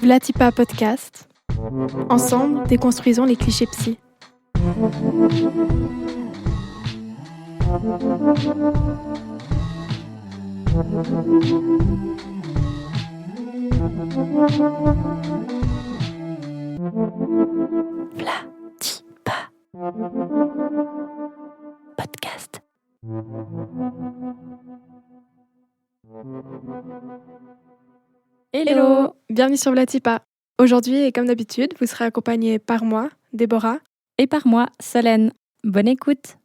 Vlatipa Podcast. Ensemble, déconstruisons les clichés psy. Vlatipa Podcast. Hello, bienvenue sur Vlatipa. Aujourd'hui, et comme d'habitude, vous serez accompagnés par moi, Déborah. Et par moi, Solène. Bonne écoute.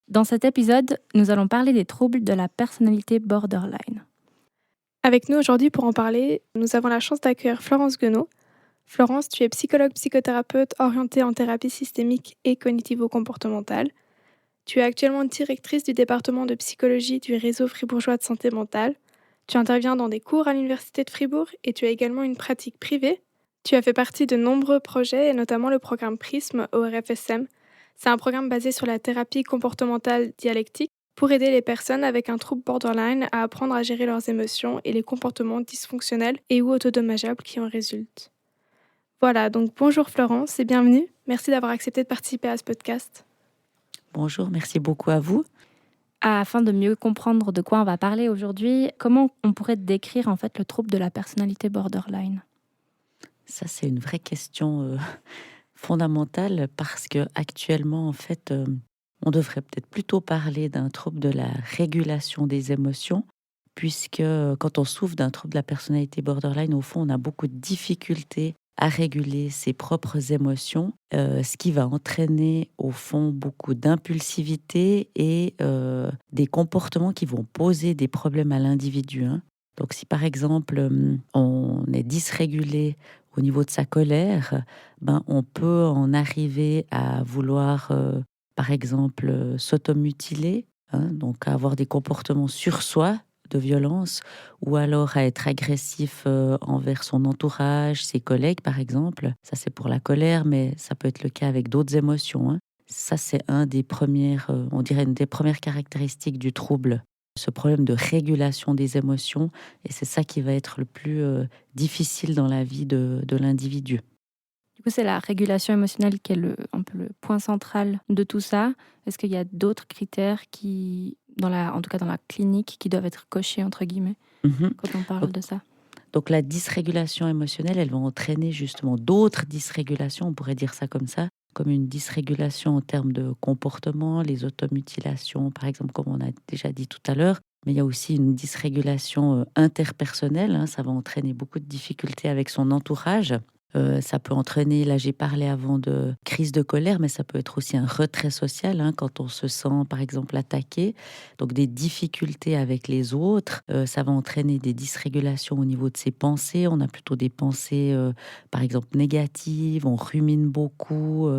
Dans cet épisode, nous allons parler des troubles de la personnalité borderline. Avec nous aujourd'hui pour en parler, nous avons la chance d'accueillir Florence Guenot. Florence, tu es psychologue psychothérapeute orientée en thérapie systémique et cognitivo-comportementale. Tu es actuellement directrice du département de psychologie du réseau fribourgeois de santé mentale. Tu interviens dans des cours à l'Université de Fribourg et tu as également une pratique privée. Tu as fait partie de nombreux projets et notamment le programme PRISM au RFSM. C'est un programme basé sur la thérapie comportementale dialectique pour aider les personnes avec un trouble borderline à apprendre à gérer leurs émotions et les comportements dysfonctionnels et ou autodommageables qui en résultent. Voilà, donc bonjour Florence et bienvenue. Merci d'avoir accepté de participer à ce podcast. Bonjour, merci beaucoup à vous. Afin de mieux comprendre de quoi on va parler aujourd'hui, comment on pourrait décrire en fait le trouble de la personnalité borderline ? Ça, c'est une vraie question fondamentale parce que actuellement, en fait, on devrait peut-être plutôt parler d'un trouble de la régulation des émotions, puisque quand on souffre d'un trouble de la personnalité borderline, au fond, on a beaucoup de difficultés à réguler ses propres émotions, ce qui va entraîner au fond beaucoup d'impulsivité et des comportements qui vont poser des problèmes à l'individu. Donc si par exemple on est dysrégulé au niveau de sa colère, on peut en arriver à vouloir par exemple s'automutiler, donc à avoir des comportements sur soi de violence, ou alors à être agressif envers son entourage, ses collègues par exemple. Ça c'est pour la colère, mais ça peut être le cas avec d'autres émotions. Ça c'est un des premières, on dirait une des premières caractéristiques du trouble, ce problème de régulation des émotions, et c'est ça qui va être le plus difficile dans la vie de l'individu. Du coup, c'est la régulation émotionnelle qui est un peu le point central de tout ça. Est-ce qu'il y a d'autres critères qui, en tout cas dans la clinique, qui doivent être cochés entre guillemets quand on parle de ça ? Donc la dysrégulation émotionnelle, elle va entraîner justement d'autres dysrégulations, on pourrait dire ça comme une dysrégulation en termes de comportement, les automutilations par exemple, comme on a déjà dit tout à l'heure. Mais il y a aussi une dysrégulation interpersonnelle, ça va entraîner beaucoup de difficultés avec son entourage. Ça peut entraîner, là j'ai parlé avant de crise de colère, mais ça peut être aussi un retrait social, quand on se sent par exemple attaqué, donc des difficultés avec les autres. Ça va entraîner des dysrégulations au niveau de ses pensées. On a plutôt des pensées par exemple négatives, on rumine beaucoup,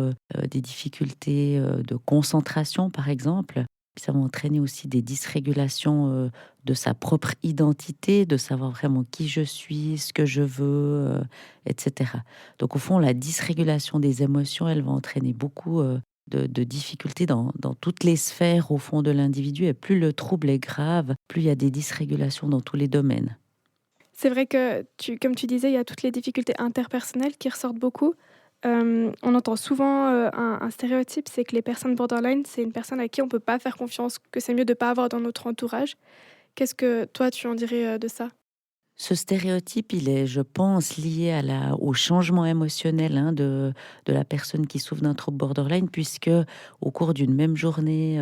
des difficultés de concentration par exemple. Ça va entraîner aussi des dysrégulations de sa propre identité, de savoir vraiment qui je suis, ce que je veux, etc. Donc au fond, la dysrégulation des émotions, elle va entraîner beaucoup de difficultés dans toutes les sphères au fond de l'individu. Et plus le trouble est grave, plus il y a des dysrégulations dans tous les domaines. C'est vrai que, comme tu disais, il y a toutes les difficultés interpersonnelles qui ressortent beaucoup. On entend souvent un stéréotype, c'est que les personnes borderline, c'est une personne à qui on ne peut pas faire confiance, que c'est mieux de ne pas avoir dans notre entourage. Qu'est-ce que toi, tu en dirais de ça ? Ce stéréotype, il est, je pense, lié au changement émotionnel de la personne qui souffre d'un trouble borderline, puisque au cours d'une même journée,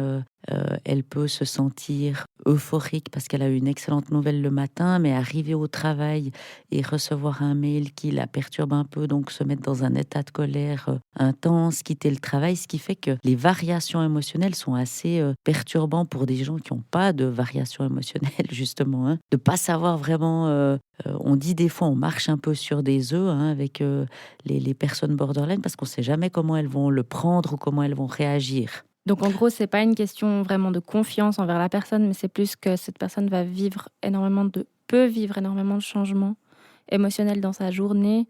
elle peut se sentir euphorique parce qu'elle a eu une excellente nouvelle le matin, mais arriver au travail et recevoir un mail qui la perturbe un peu, donc se mettre dans un état de colère intense, quitter le travail, ce qui fait que les variations émotionnelles sont assez perturbantes pour des gens qui n'ont pas de variations émotionnelles, justement. De pas savoir vraiment, on dit des fois on marche un peu sur des œufs avec les personnes borderline, parce qu'on ne sait jamais comment elles vont le prendre ou comment elles vont réagir. Donc en gros, c'est pas une question vraiment de confiance envers la personne, mais c'est plus que cette personne peut vivre énormément de changements émotionnels dans sa journée,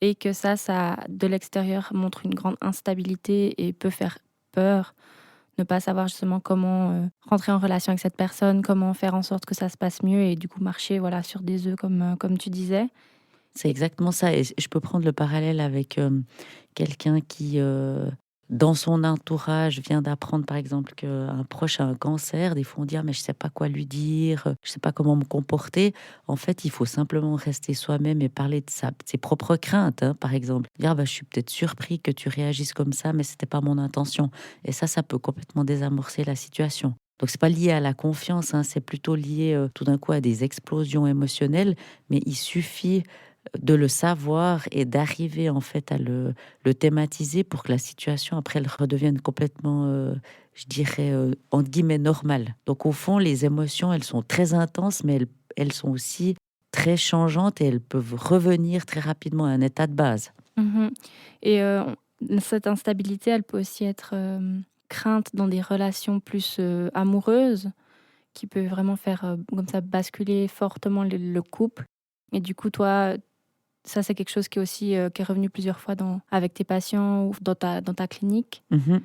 et que ça de l'extérieur montre une grande instabilité et peut faire peur. ne pas savoir justement comment rentrer en relation avec cette personne, comment faire en sorte que ça se passe mieux et du coup marcher voilà, sur des œufs comme tu disais. C'est exactement ça. Et je peux prendre le parallèle avec quelqu'un qui, dans son entourage, vient d'apprendre, par exemple, qu'un proche a un cancer. Des fois, on dit ah, mais je sais pas quoi lui dire, je sais pas comment me comporter. En fait, il faut simplement rester soi-même et parler de ses propres craintes, hein, par exemple. Dire bah, je suis peut-être surpris que tu réagisses comme ça, mais c'était pas mon intention. Et ça peut complètement désamorcer la situation. Donc, c'est pas lié à la confiance, hein, c'est plutôt lié tout d'un coup à des explosions émotionnelles. Mais il suffit de le savoir et d'arriver en fait à le thématiser pour que la situation après elle redevienne complètement, je dirais, entre guillemets, normale. Donc au fond, les émotions, elles sont très intenses, mais elles sont aussi très changeantes et elles peuvent revenir très rapidement à un état de base. Mhm. Et cette instabilité, elle peut aussi être crainte dans des relations plus amoureuses, qui peut vraiment faire comme ça basculer fortement le couple. Et du coup, toi, ça, c'est quelque chose qui est aussi qui est revenu plusieurs fois avec tes patients ou dans ta clinique. Mhm.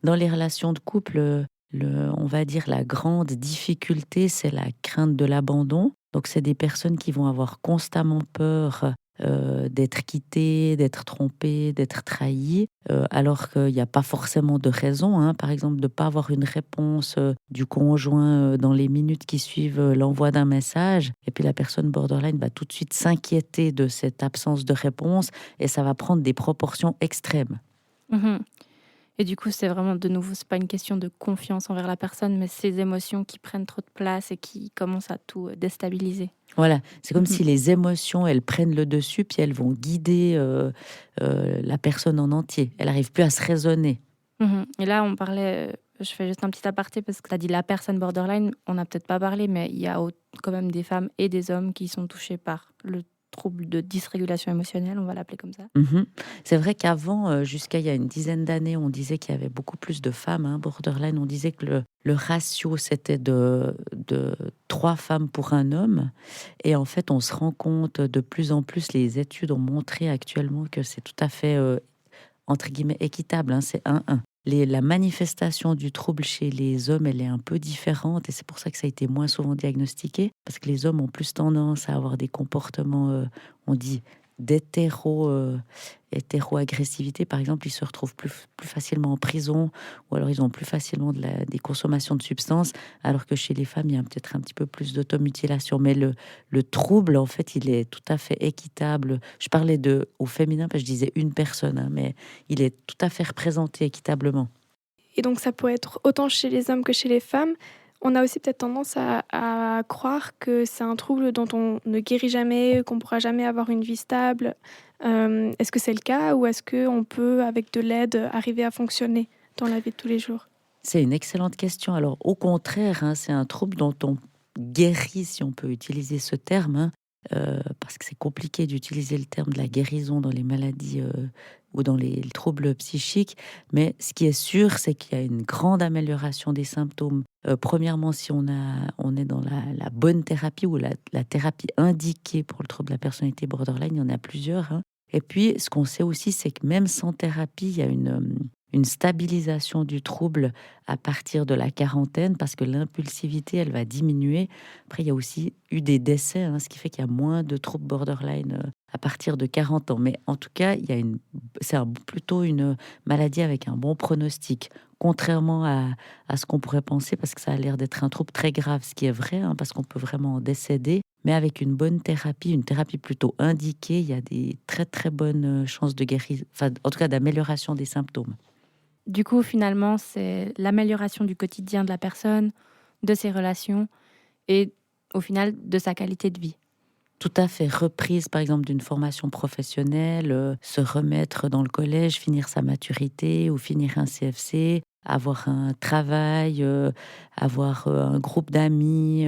Dans les relations de couple, on va dire la grande difficulté, c'est la crainte de l'abandon. Donc, c'est des personnes qui vont avoir constamment peur d'être quittées, d'être trompées, d'être trahies, alors qu'il n'y a pas forcément de raison. Hein. Par exemple, de ne pas avoir une réponse du conjoint dans les minutes qui suivent l'envoi d'un message. Et puis, la personne borderline va tout de suite s'inquiéter de cette absence de réponse et ça va prendre des proportions extrêmes. Mhm. Et du coup, c'est vraiment, de nouveau, c'est pas une question de confiance envers la personne, mais ces émotions qui prennent trop de place et qui commencent à tout déstabiliser. Voilà, c'est comme Mhm. si les émotions, elles prennent le dessus, puis elles vont guider la personne en entier. Elle n'arrive plus à se raisonner. Mhm. Et là, on parlait, je fais juste un petit aparté parce que tu as dit la personne borderline, on n'a peut-être pas parlé, mais il y a quand même des femmes et des hommes qui sont touchés par le trouble de dysrégulation émotionnelle, on va l'appeler comme ça. Mhm. C'est vrai qu'avant, jusqu'à il y a une dizaine d'années, on disait qu'il y avait beaucoup plus de femmes, hein, borderline. On disait que le ratio, c'était de 3 femmes pour un homme. Et en fait, on se rend compte de plus en plus, les études ont montré actuellement que c'est tout à fait entre guillemets équitable, hein, c'est 1-1. La manifestation du trouble chez les hommes, elle est un peu différente et c'est pour ça que ça a été moins souvent diagnostiqué, parce que les hommes ont plus tendance à avoir des comportements, on dit, hétéro-agressivité. Par exemple, ils se retrouvent plus facilement en prison ou alors ils ont plus facilement des consommations de substances, alors que chez les femmes, il y a peut-être un petit peu plus d'automutilation. Mais le trouble, en fait, il est tout à fait équitable. Je parlais au féminin parce que je disais une personne, hein, mais il est tout à fait représenté équitablement. Et donc ça peut être autant chez les hommes que chez les femmes. On a aussi peut-être tendance à croire que c'est un trouble dont on ne guérit jamais, qu'on ne pourra jamais avoir une vie stable. Est-ce que c'est le cas ou est-ce qu'on peut, avec de l'aide, arriver à fonctionner dans la vie de tous les jours? C'est une excellente question. Alors, au contraire, hein, c'est un trouble dont on guérit, si on peut utiliser ce terme, hein, parce que c'est compliqué d'utiliser le terme de la guérison dans les maladies ou dans les troubles psychiques. Mais ce qui est sûr, c'est qu'il y a une grande amélioration des symptômes. Premièrement, si on est dans la bonne thérapie ou la thérapie indiquée pour le trouble de la personnalité borderline, il y en a plusieurs. Hein. Et puis, ce qu'on sait aussi, c'est que même sans thérapie, il y a une stabilisation du trouble à partir de la quarantaine parce que l'impulsivité, elle va diminuer. Après, il y a aussi eu des décès, hein, ce qui fait qu'il y a moins de troubles borderline à partir de 40 ans. Mais en tout cas, plutôt une maladie avec un bon pronostic, contrairement à ce qu'on pourrait penser, parce que ça a l'air d'être un trouble très grave, ce qui est vrai, hein, parce qu'on peut vraiment en décéder. Mais avec une bonne thérapie, une thérapie plutôt indiquée, il y a des très très bonnes chances de guérison, enfin en tout cas d'amélioration des symptômes. Du coup, finalement, c'est l'amélioration du quotidien de la personne, de ses relations et au final de sa qualité de vie. Tout à fait. Reprise, par exemple, d'une formation professionnelle, se remettre dans le collège, finir sa maturité ou finir un CFC, avoir un travail, avoir un groupe d'amis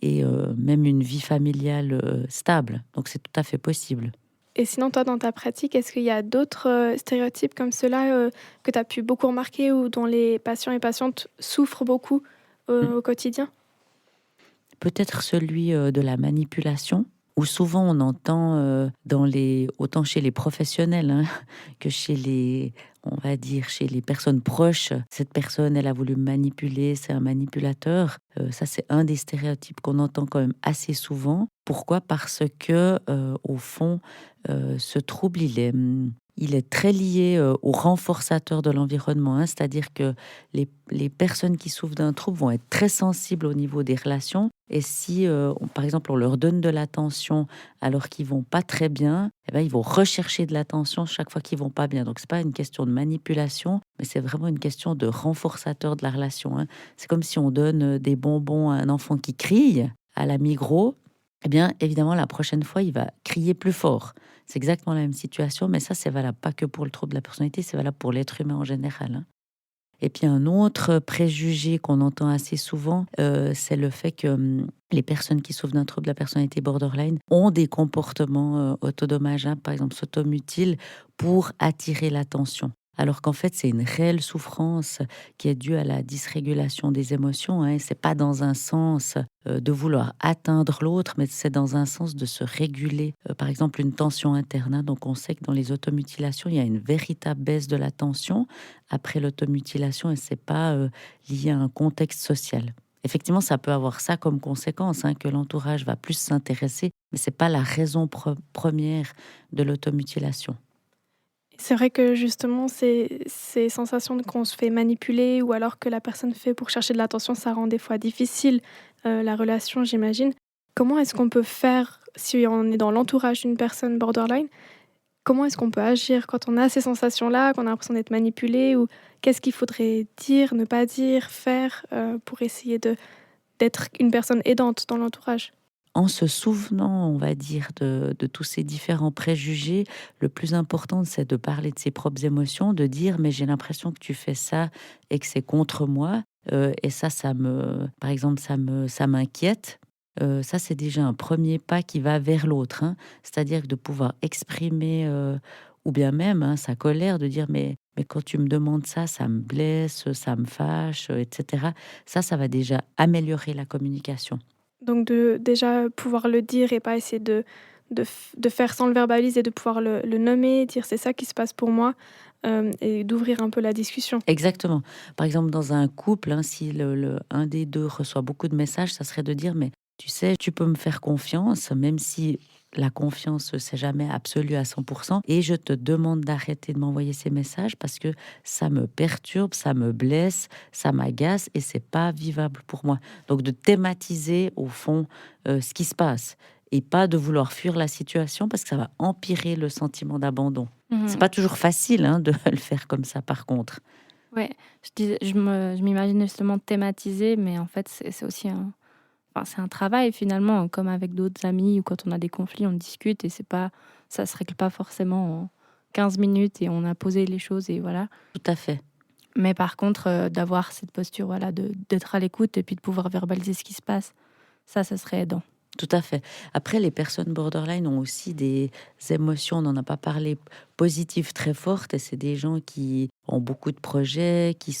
et même une vie familiale stable. Donc c'est tout à fait possible. Et sinon, toi, dans ta pratique, est-ce qu'il y a d'autres stéréotypes comme ceux-là que tu as pu beaucoup remarquer ou dont les patients et patientes souffrent beaucoup Mm. au quotidien? Peut-être celui de la manipulation. où souvent on entend autant chez les professionnels hein, que chez on va dire, chez les personnes proches, cette personne, elle a voulu me manipuler, c'est un manipulateur. Ça, c'est un des stéréotypes qu'on entend quand même assez souvent. Pourquoi? Parce que, au fond, ce trouble, il est très lié au renforçateur de l'environnement, hein. C'est-à-dire que les personnes qui souffrent d'un trouble vont être très sensibles au niveau des relations. Et si, par exemple, on leur donne de l'attention alors qu'ils vont pas très bien, eh ben, ils vont rechercher de l'attention chaque fois qu'ils vont pas bien. Donc, c'est pas une question de manipulation, mais c'est vraiment une question de renforçateur de la relation, hein. C'est comme si on donne des bonbons à un enfant qui crie à la Migros. Eh bien, évidemment, la prochaine fois, il va crier plus fort. C'est exactement la même situation, mais ça, c'est valable pas que pour le trouble de la personnalité, c'est valable pour l'être humain en général, hein. Et puis un autre préjugé qu'on entend assez souvent, c'est le fait que les personnes qui souffrent d'un trouble de la personnalité borderline ont des comportements autodommageables, par exemple s'automutilent pour attirer l'attention. Alors qu'en fait, c'est une réelle souffrance qui est due à la dysrégulation des émotions, hein, et c'est pas dans un sens de vouloir atteindre l'autre, mais c'est dans un sens de se réguler. Par exemple, une tension interne, hein. Donc, on sait que dans les automutilations, il y a une véritable baisse de la tension après l'automutilation et c'est pas lié à un contexte social. Effectivement, ça peut avoir ça comme conséquence, hein, que l'entourage va plus s'intéresser, mais c'est pas la raison première de l'automutilation. C'est vrai que justement, ces sensations qu'on se fait manipuler ou alors que la personne fait pour chercher de l'attention, ça rend des fois difficile, la relation, j'imagine. Comment est-ce qu'on peut faire si on est dans l'entourage d'une personne borderline? Comment est-ce qu'on peut agir quand on a ces sensations-là, qu'on a l'impression d'être manipulé ou qu'est-ce qu'il faudrait dire, ne pas dire, faire, pour essayer d'être une personne aidante dans l'entourage? En se souvenant, on va dire, de tous ces différents préjugés, le plus important, c'est de parler de ses propres émotions, de dire: «Mais j'ai l'impression que tu fais ça et que c'est contre moi, et par exemple, ça m'inquiète». Ça, c'est déjà un premier pas qui va vers l'autre, hein. C'est-à-dire que de pouvoir exprimer, ou bien même, hein, sa colère, de dire: «Mais quand tu me demandes ça, ça me blesse, ça me fâche», et cetera. Ça va déjà améliorer la communication. Donc de déjà pouvoir le dire et pas essayer de faire sans le verbaliser, de pouvoir le nommer, dire: «C'est ça qui se passe pour moi», et d'ouvrir un peu la discussion. Exactement. Par exemple, dans un couple, hein, si un des 2 reçoit beaucoup de messages, ça serait de dire: «Mais tu sais, tu peux me faire confiance, même si la confiance, c'est jamais absolu à 100%, et je te demande d'arrêter de m'envoyer ces messages parce que ça me perturbe, ça me blesse, ça m'agace et c'est pas vivable pour moi». Donc de thématiser, au fond, ce qui se passe et pas de vouloir fuir la situation parce que ça va empirer le sentiment d'abandon. C'est Mmh. pas toujours facile, hein, de le faire comme ça, par contre. Ouais, je m'imagine justement thématiser, mais en fait, c'est aussi c'est un travail finalement, comme avec d'autres amis ou quand on a des conflits, on discute et ça se règle pas forcément en 15 minutes et on a posé les choses et voilà. Tout à fait. Mais par contre, d'avoir cette posture, voilà, d'être à l'écoute et puis de pouvoir verbaliser ce qui se passe, ça serait aidant. Tout à fait. Après, les personnes borderline ont aussi des émotions, on n'en a pas parlé, positives très fortes. Et c'est des gens qui ont beaucoup de projets, qui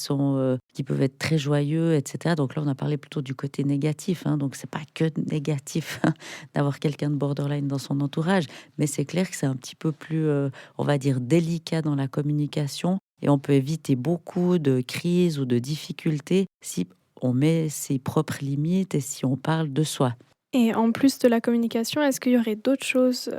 peuvent être très joyeux, etc. Donc là, on a parlé plutôt du côté négatif, hein. Donc c'est pas que négatif hein, d'avoir quelqu'un de borderline dans son entourage, mais c'est clair que c'est un petit peu plus, on va dire, délicat dans la communication. Et on peut éviter beaucoup de crises ou de difficultés si on met ses propres limites et si on parle de soi. Et en plus de la communication, est-ce qu'il y aurait d'autres choses,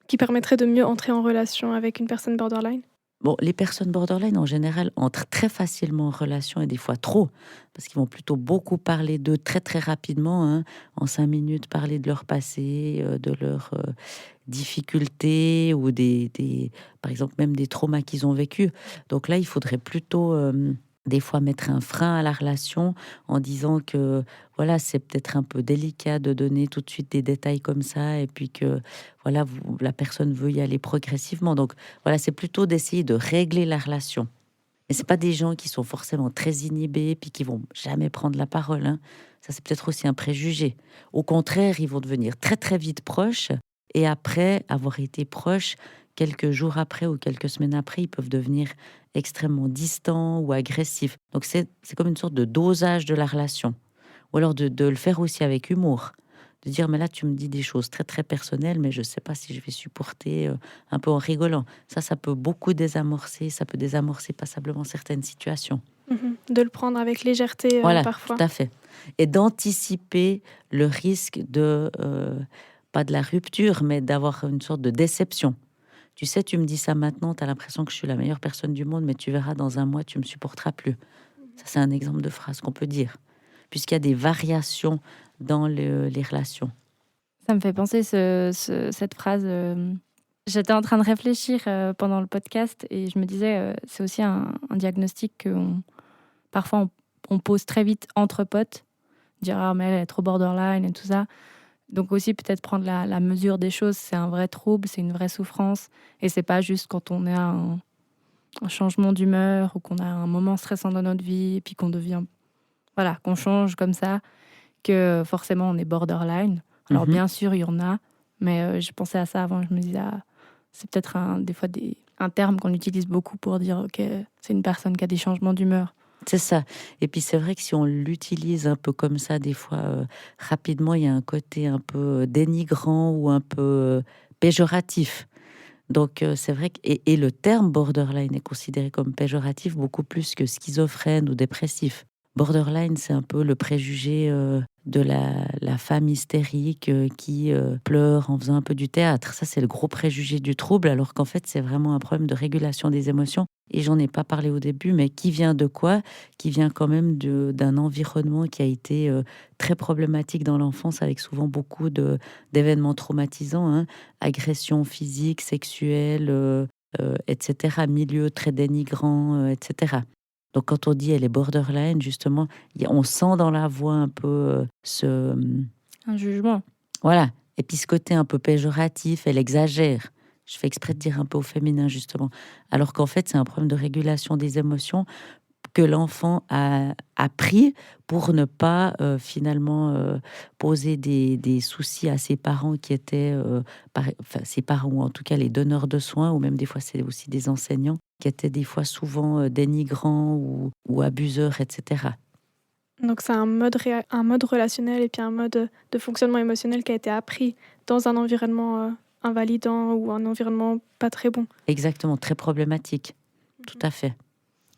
qui permettraient de mieux entrer en relation avec une personne borderline? Bon, les personnes borderline, en général, entrent très facilement en relation et des fois trop, parce qu'ils vont plutôt beaucoup parler d'eux très très rapidement, hein, en 5 minutes, parler de leur passé, de leurs difficultés ou par exemple, même des traumas qu'ils ont vécus. Donc là, il faudrait plutôt des fois mettre un frein à la relation en disant que voilà, c'est peut-être un peu délicat de donner tout de suite des détails comme ça et puis que voilà, la personne veut y aller progressivement. Donc voilà, c'est plutôt d'essayer de régler la relation. Et c'est pas des gens qui sont forcément très inhibés puis qui vont jamais prendre la parole, hein. Ça, c'est peut-être aussi un préjugé. Au contraire, ils vont devenir très très vite proches et après avoir été proches, quelques jours après ou quelques semaines après, ils peuvent devenir extrêmement distants ou agressifs. Donc c'est comme une sorte de dosage de la relation. Ou alors de le faire aussi avec humour. de dire, mais là, tu me dis des choses très, très personnelles, mais je ne sais pas si je vais supporter, un peu en rigolant. Ça peut beaucoup désamorcer, ça peut désamorcer passablement certaines situations. De le prendre avec légèreté Voilà, parfois. tout à fait. Et d'anticiper le risque de, pas de la rupture, mais d'avoir une sorte de déception. Tu sais, tu me dis ça maintenant, tu as l'impression que je suis la meilleure personne du monde, mais tu verras, dans un mois, tu me supporteras plus. Ça, c'est un exemple de phrase qu'on peut dire, puisqu'il y a des variations dans les relations. Ça me fait penser cette phrase. J'étais en train de réfléchir pendant le podcast et je me disais, c'est aussi un diagnostic que parfois on pose très vite entre potes. Dire, ah, mais elle est trop borderline et tout ça. Donc aussi peut-être prendre la mesure des choses. C'est un vrai trouble, c'est une vraie souffrance. Et c'est pas juste quand on est à un changement d'humeur ou qu'on a un moment stressant dans notre vie et puis qu'on devient, voilà, qu'on change comme ça, que forcément on est borderline. Alors bien sûr, il y en a, mais je pensais à ça avant. Je me disais, ah, c'est peut-être des fois un terme qu'on utilise beaucoup pour dire, ok, c'est une personne qui a des changements d'humeur. C'est ça. Et puis c'est vrai que si on l'utilise un peu comme ça, des fois, rapidement, il y a un côté un peu dénigrant ou un peu péjoratif. Donc c'est vrai que et le terme borderline est considéré comme péjoratif beaucoup plus que schizophrène ou dépressif. Borderline, c'est un peu le préjugé de la femme hystérique qui pleure en faisant un peu du théâtre. Ça, c'est le gros préjugé du trouble, alors qu'en fait, c'est vraiment un problème de régulation des émotions. Et j'en ai pas parlé au début, mais qui vient de quoi? Qui vient quand même d'un environnement qui a été très problématique dans l'enfance, avec souvent beaucoup d'événements traumatisants, hein, agressions physiques, sexuelles, etc., milieu très dénigrant, etc. Donc quand on dit elle est borderline, justement, on sent dans la voix un peu Un jugement. Voilà. Et puis ce côté un peu péjoratif, elle exagère. Je fais exprès de dire un peu au féminin, justement. Alors qu'en fait, c'est un problème de régulation des émotions que l'enfant a appris pour ne pas finalement poser des soucis à ses parents qui étaient, ses parents, ou en tout cas les donneurs de soins, ou même des fois c'est aussi des enseignants, qui étaient des fois souvent dénigrants ou abuseurs, etc. Donc c'est un mode relationnel et puis un mode de fonctionnement émotionnel qui a été appris dans un environnement invalidant ou un environnement pas très bon. Exactement, très problématique. Tout à fait.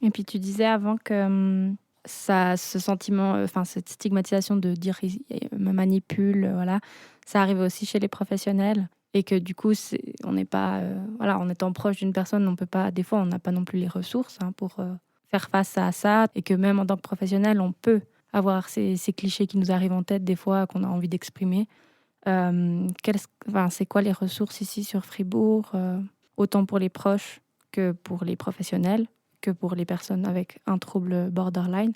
Et puis tu disais avant que ce sentiment, cette stigmatisation de dire il me manipule, voilà, ça arrive aussi chez les professionnels et que du coup on n'est pas, en étant proche d'une personne, on peut pas, des fois on n'a pas non plus les ressources pour faire face à ça et que même en tant que professionnel, on peut avoir ces clichés qui nous arrivent en tête des fois qu'on a envie d'exprimer. C'est quoi les ressources ici sur Fribourg, autant pour les proches que pour les professionnels, que pour les personnes avec un trouble borderline?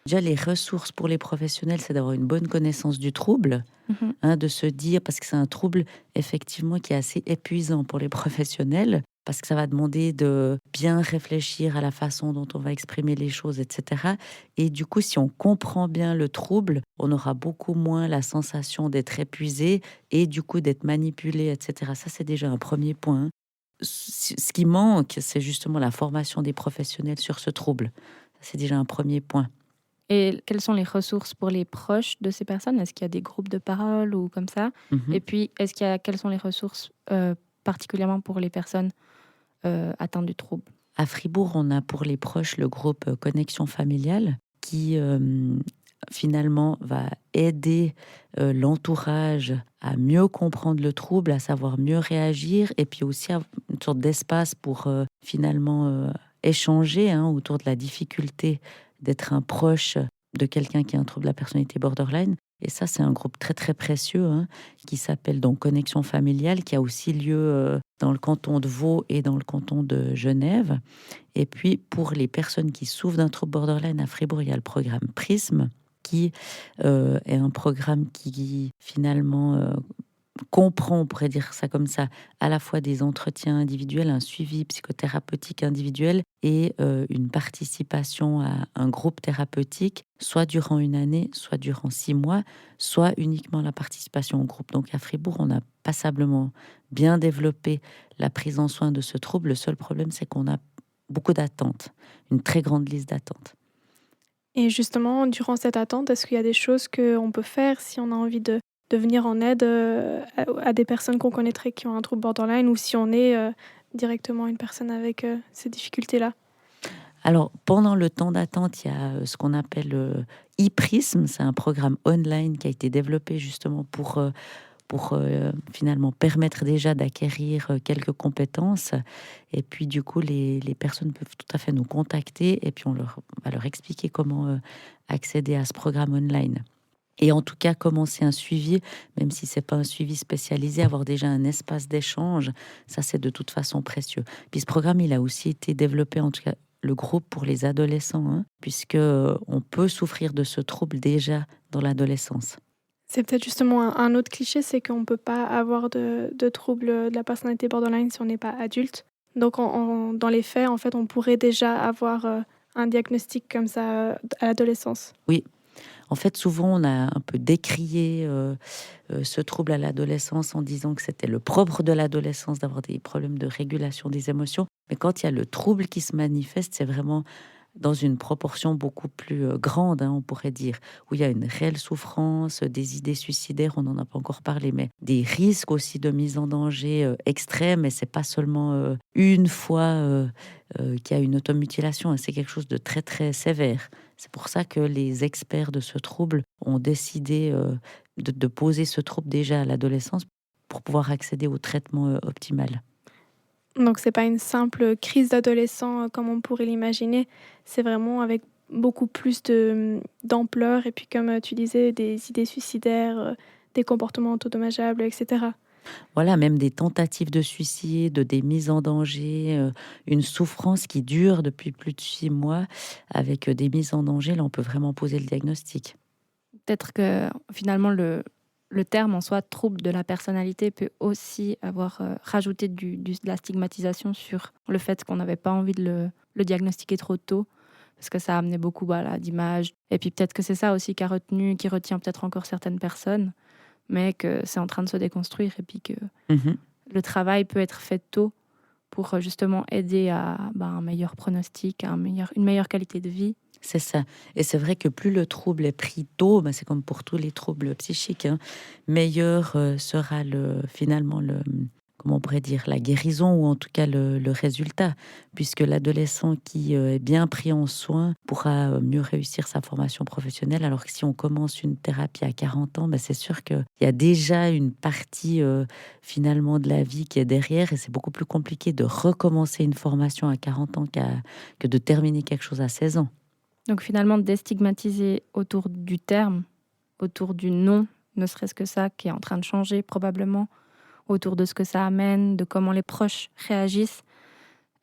Déjà, les ressources pour les professionnels, c'est d'avoir une bonne connaissance du trouble, de se dire, parce que c'est un trouble effectivement qui est assez épuisant pour les professionnels, parce que ça va demander de bien réfléchir à la façon dont on va exprimer les choses, etc. Et du coup, si on comprend bien le trouble, on aura beaucoup moins la sensation d'être épuisé et du coup d'être manipulé, etc. Ça, c'est déjà un premier point. Ce qui manque, c'est justement la formation des professionnels sur ce trouble. C'est déjà un premier point. Et quelles sont les ressources pour les proches de ces personnes? Est-ce qu'il y a des groupes de parole ou comme ça? Et puis, quelles sont les ressources particulièrement pour les personnes atteintes du trouble? À Fribourg, on a pour les proches le groupe Connexion familiale qui finalement va aider l'entourage à mieux comprendre le trouble, à savoir mieux réagir, et puis aussi avoir une sorte d'espace pour finalement échanger autour de la difficulté d'être un proche de quelqu'un qui a un trouble de la personnalité borderline. Et ça, c'est un groupe très, très précieux qui s'appelle donc Connexion familiale, qui a aussi lieu dans le canton de Vaud et dans le canton de Genève. Et puis, pour les personnes qui souffrent d'un trouble borderline à Fribourg, il y a le programme PRISM, qui est un programme qui finalement comprend, on pourrait dire ça comme ça, à la fois des entretiens individuels, un suivi psychothérapeutique individuel et une participation à un groupe thérapeutique, soit durant une année, soit durant 6 mois, soit uniquement la participation au groupe. Donc à Fribourg, on a passablement bien développé la prise en soin de ce trouble. Le seul problème, c'est qu'on a beaucoup d'attentes, une très grande liste d'attentes. Et justement, durant cette attente, est-ce qu'il y a des choses qu'on peut faire si on a envie de de venir en aide à des personnes qu'on connaîtrait qui ont un trouble borderline ou si on est directement une personne avec ces difficultés-là? Alors, pendant le temps d'attente, il y a ce qu'on appelle e-Prism. C'est un programme online qui a été développé justement pour finalement permettre déjà d'acquérir quelques compétences. Et puis, du coup, les personnes peuvent tout à fait nous contacter et puis on va leur expliquer comment accéder à ce programme online. Et en tout cas, commencer un suivi, même si c'est pas un suivi spécialisé, avoir déjà un espace d'échange, ça c'est de toute façon précieux. Puis ce programme, il a aussi été développé, en tout cas le groupe pour les adolescents, hein, puisque on peut souffrir de ce trouble déjà dans l'adolescence. C'est peut-être justement un autre cliché, c'est qu'on ne peut pas avoir de troubles de la personnalité borderline si on n'est pas adulte. Donc dans les faits, en fait, on pourrait déjà avoir un diagnostic comme ça à l'adolescence. Oui. En fait, souvent, on a un peu décrié ce trouble à l'adolescence en disant que c'était le propre de l'adolescence d'avoir des problèmes de régulation des émotions. Mais quand il y a le trouble qui se manifeste, c'est vraiment dans une proportion beaucoup plus grande, hein, on pourrait dire, où il y a une réelle souffrance, des idées suicidaires, on n'en a pas encore parlé, mais des risques aussi de mise en danger extrême. Et c'est pas seulement une fois qu'il y a une automutilation, hein, c'est quelque chose de très très sévère. C'est pour ça que les experts de ce trouble ont décidé de poser ce trouble déjà à l'adolescence pour pouvoir accéder au traitement optimal. Donc c'est pas une simple crise d'adolescent comme on pourrait l'imaginer, c'est vraiment avec beaucoup plus d'ampleur et puis comme tu disais, des idées suicidaires, des comportements autodommageables, et cetera. Voilà, même des tentatives de suicide, des mises en danger, une souffrance qui dure depuis plus de 6 mois avec des mises en danger. Là, on peut vraiment poser le diagnostic. Peut-être que finalement, le terme en soi, trouble de la personnalité, peut aussi avoir rajouté de la stigmatisation sur le fait qu'on n'avait pas envie de le diagnostiquer trop tôt, parce que ça a amené beaucoup d'images. Et puis peut-être que c'est ça aussi qui retient peut-être encore certaines personnes, mais que c'est en train de se déconstruire et puis que Mhm. le travail peut être fait tôt pour justement aider à un meilleur pronostic, à une meilleure qualité de vie. C'est ça. Et c'est vrai que plus le trouble est pris tôt, ben c'est comme pour tous les troubles psychiques, hein, meilleur sera finalement comment on pourrait dire, la guérison ou en tout cas le résultat, puisque l'adolescent qui est bien pris en soin pourra mieux réussir sa formation professionnelle, alors que si on commence une thérapie à 40 ans, ben c'est sûr qu'il y a déjà une partie finalement de la vie qui est derrière et c'est beaucoup plus compliqué de recommencer une formation à 40 ans que de terminer quelque chose à 16 ans. Donc finalement, déstigmatiser autour du terme, autour du nom, ne serait-ce que ça, qui est en train de changer probablement, autour de ce que ça amène, de comment les proches réagissent,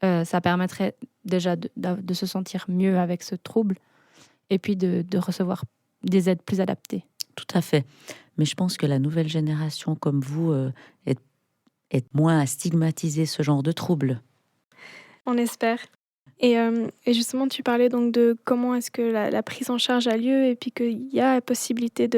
ça permettrait déjà de se sentir mieux avec ce trouble et puis de recevoir des aides plus adaptées. Tout à fait. Mais je pense que la nouvelle génération comme vous est moins à stigmatiser ce genre de trouble. On espère. Et justement, tu parlais donc de comment est-ce que la prise en charge a lieu et puis qu'il y a la possibilité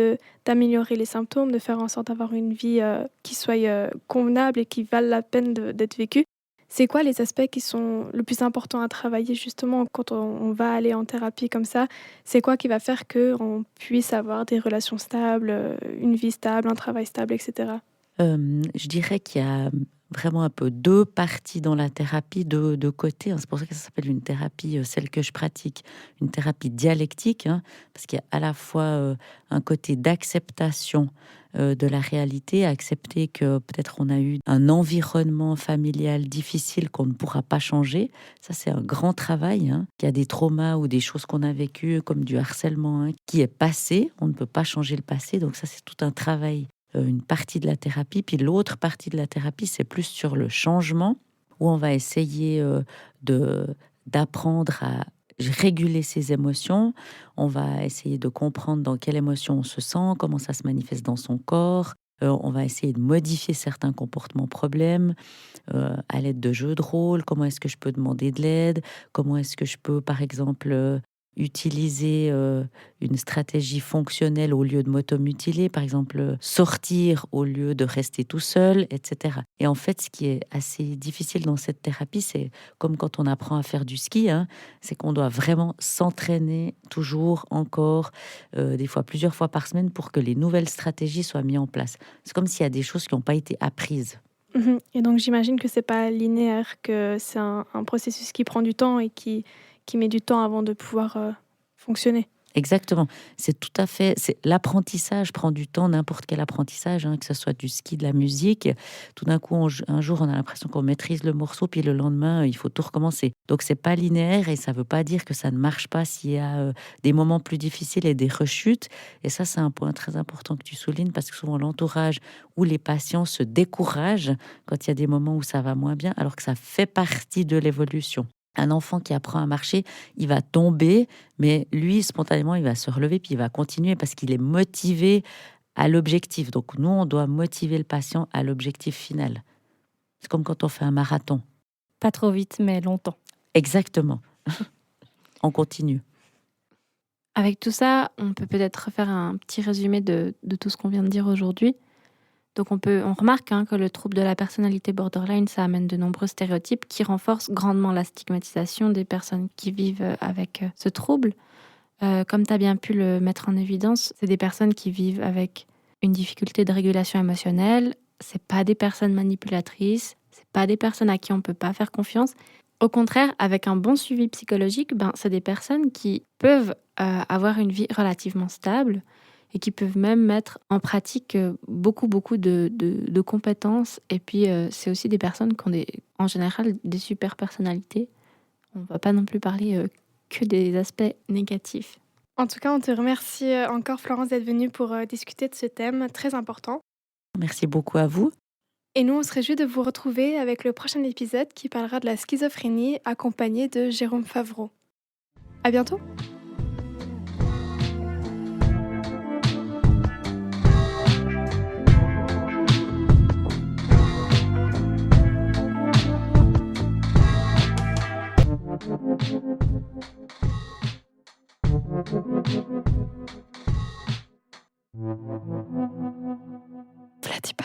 d'améliorer les symptômes, de faire en sorte d'avoir une vie qui soit convenable et qui vale la peine d'être vécue. C'est quoi les aspects qui sont le plus importants à travailler justement quand on va aller en thérapie comme ça? C'est quoi qui va faire qu'on puisse avoir des relations stables, une vie stable, un travail stable, etc. Je dirais qu'il y a vraiment un peu 2 parties dans la thérapie, 2 côtés, hein. C'est pour ça que ça s'appelle une thérapie, celle que je pratique, une thérapie dialectique, hein, parce qu'il y a à la fois, un côté d'acceptation, de la réalité, accepter que peut-être on a eu un environnement familial difficile qu'on ne pourra pas changer. Ça, c'est un grand travail, hein. Qu'il y a des traumas ou des choses qu'on a vécues, comme du harcèlement, hein, qui est passé. On ne peut pas changer le passé, donc ça, c'est tout un travail, une partie de la thérapie. Puis l'autre partie de la thérapie, c'est plus sur le changement, où on va essayer d'apprendre à réguler ses émotions. On va essayer de comprendre dans quelle émotion on se sent, comment ça se manifeste dans son corps. On va essayer de modifier certains comportements problèmes à l'aide de jeux de rôle. Comment est-ce que je peux demander de l'aide? Comment est-ce que je peux, par exemple, utiliser une stratégie fonctionnelle au lieu de m'automutiler, par exemple sortir au lieu de rester tout seul, etc. Et en fait, ce qui est assez difficile dans cette thérapie, c'est comme quand on apprend à faire du ski, hein, c'est qu'on doit vraiment s'entraîner toujours, encore, des fois plusieurs fois par semaine pour que les nouvelles stratégies soient mises en place. C'est comme s'il y a des choses qui n'ont pas été apprises. Et donc j'imagine que c'est pas linéaire, que c'est un processus qui prend du temps et qui met du temps avant de pouvoir fonctionner. Exactement. C'est tout à fait. L'apprentissage prend du temps, n'importe quel apprentissage, hein, que ce soit du ski, de la musique. Tout d'un coup, un jour, on a l'impression qu'on maîtrise le morceau, puis le lendemain, il faut tout recommencer. Donc, c'est pas linéaire et ça veut pas dire que ça ne marche pas s'il y a des moments plus difficiles et des rechutes. Et ça, c'est un point très important que tu soulignes parce que souvent, l'entourage ou les patients se découragent quand il y a des moments où ça va moins bien, alors que ça fait partie de l'évolution. Un enfant qui apprend à marcher, il va tomber, mais lui, spontanément, il va se relever puis il va continuer parce qu'il est motivé à l'objectif. Donc nous, on doit motiver le patient à l'objectif final. C'est comme quand on fait un marathon. Pas trop vite, mais longtemps. Exactement. On continue. Avec tout ça, on peut peut-être faire un petit résumé de tout ce qu'on vient de dire aujourd'hui. Donc on remarque que le trouble de la personnalité borderline, ça amène de nombreux stéréotypes qui renforcent grandement la stigmatisation des personnes qui vivent avec ce trouble. Comme tu as bien pu le mettre en évidence, c'est des personnes qui vivent avec une difficulté de régulation émotionnelle. C'est pas des personnes manipulatrices, c'est pas des personnes à qui on peut pas faire confiance. Au contraire, avec un bon suivi psychologique, c'est des personnes qui peuvent avoir une vie relativement stable et qui peuvent même mettre en pratique beaucoup de compétences. Et puis, c'est aussi des personnes qui ont en général des super personnalités. On ne va pas non plus parler que des aspects négatifs. En tout cas, on te remercie encore, Florence, d'être venue pour discuter de ce thème très important. Merci beaucoup à vous. Et nous, on se réjouit de vous retrouver avec le prochain épisode qui parlera de la schizophrénie, accompagné de Jérôme Favreau. À bientôt! Vladipa.